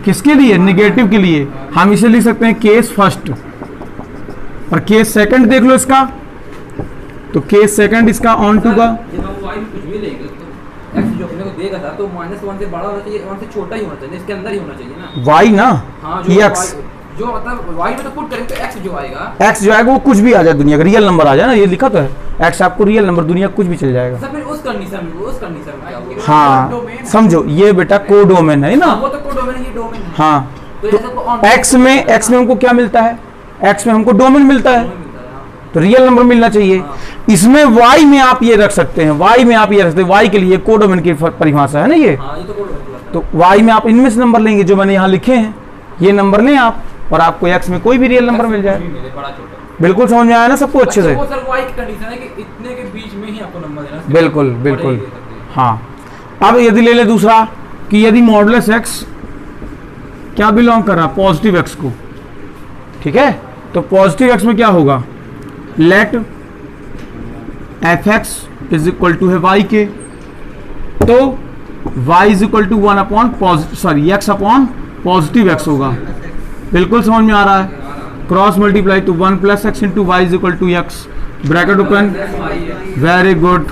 Speaker 1: किसके लिए, निगेटिव के लिए। हम इसे लिख सकते हैं केस फर्स्ट, और केस सेकंड देख लो इसका, तो केस सेकंड इसका ऑन टू का,
Speaker 2: तो -1 से बड़ा होना चाहिए, 1 से छोटा ही होना चाहिए, इसके अंदर ही होना चाहिए ना,
Speaker 1: y ना,
Speaker 2: हाँ,
Speaker 1: x
Speaker 2: जो मतलब y में तो पुट करेंगे तो x जो आएगा,
Speaker 1: x जो आएगा वो कुछ भी आ जाए, दुनिया का रियल नंबर आ जाए ना, ये लिखा तो है, x आपको रियल नंबर दुनिया कुछ भी चल जाएगा।
Speaker 2: सर फिर उस कंडीशन में क्या होगा?
Speaker 1: हाँ समझो, ये बेटा कोडोमेन है ना,
Speaker 2: वो तो कोडोमेन, ये डोमेन है।
Speaker 1: हाँ,
Speaker 2: तो
Speaker 1: x में हमको क्या मिलता है, x में हमको डोमेन मिलता है, तो रियल नंबर मिलना चाहिए। इसमें y में आप ये रख सकते हैं, y में आप ये रख सकते हैं, y के लिए कोडोमेन की परिभाषा है ना ये, तो y में आप इनमें से नंबर लेंगे जो मैंने यहाँ लिखे हैं, ये नंबर लें आप, और आपको x में कोई भी रियल नंबर मिल जाए। बिल्कुल समझ में आया ना सबको अच्छे से?
Speaker 2: वो सर y की कंडीशन है कि इतने के बीच में ही आपको नंबर देना है।
Speaker 1: बिल्कुल बिल्कुल, हाँ। अब यदि ले ले दूसरा कि यदि मॉडुलस x क्या बिलोंग कर रहा, पॉजिटिव x को, ठीक है, तो पॉजिटिव x में क्या होगा, let fx is equal to है y के, तो y is equal to 1 upon x upon positive x होगा। बिल्कुल समझ में आ रहा है? क्रॉस मल्टीप्लाई तो 1 plus x into y is equal to x, bracket open, very good,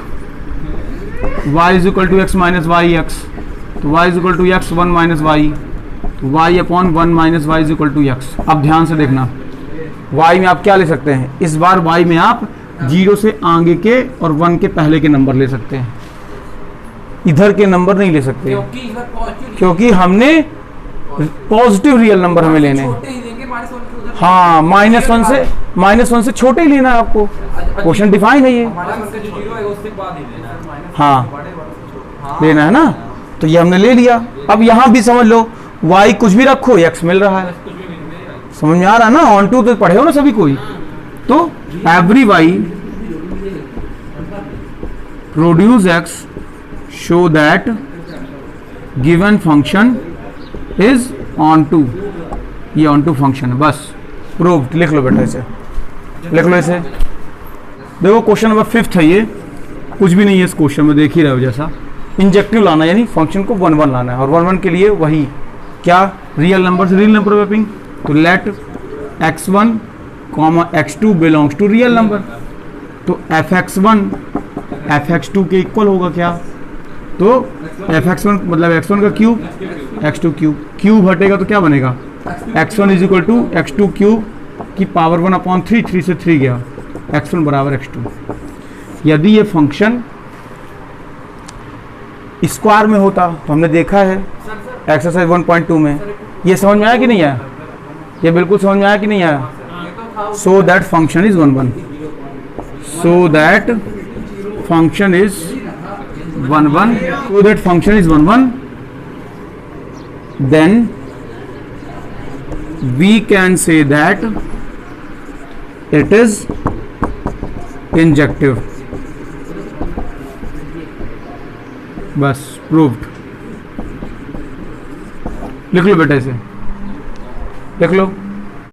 Speaker 1: y is equal to x minus y x, तो y is equal to x 1 minus y, तो y upon 1 minus y is equal to x. अब ध्यान से देखना, y में आप क्या ले सकते हैं, इस बार y में आप 0 से आगे के और 1 के पहले के नंबर ले सकते हैं, इधर के नंबर नहीं ले सकते, क्योंकि हमने पॉजिटिव रियल नंबर हमें लेने हैं। हाँ, -1 से छोटे ही लेना है आपको, क्वेश्चन डिफाइन है ये, हाँ लेना है ना, तो ये हमने ले लिया। अब यहाँ भी समझ लो, y कुछ भी रखो x मिल रहा है, समझ में आ रहा है ना, ऑन टू तो पढ़े हो ना सभी कोई, तो every y produce x show that given function is onto, ये ऑन टू फंक्शन है, बस प्रूव्ड। लिख लो बेटा इसे, लिख लो इसे। देखो क्वेश्चन नंबर 5 है ये, कुछ भी नहीं है इस क्वेश्चन में, देख ही रहे हो जैसा, इंजेक्टिव लाना यानी फंक्शन को 1 1 लाना है, और 1 1 के लिए वही क्या रियल नंबर से रियल नंबर मैपिंग, तो let x1 x2 belongs to real number, तो fx1 fx2 के इक्वल होगा क्या, तो fx1 मतलब x1 का क्यूब x2 क्यूब, क्यूब हटेगा तो क्या बनेगा x1 is equal to x2 cube की पावर 1/3, 3 से 3 गया, x1 बराबर x2। यदि ये फंक्शन स्क्वायर में होता तो हमने देखा है एक्सरसाइज 1.2 में, ये समझ में आया कि नहीं आया, ये बिल्कुल समझ में आया कि नहीं आया। So that function is 1 1, so that function is 1 1, so that function is 1 1, then we can say that it is injective, बस प्रूव्ड। लिख लो बेटा इसे, लिख लो।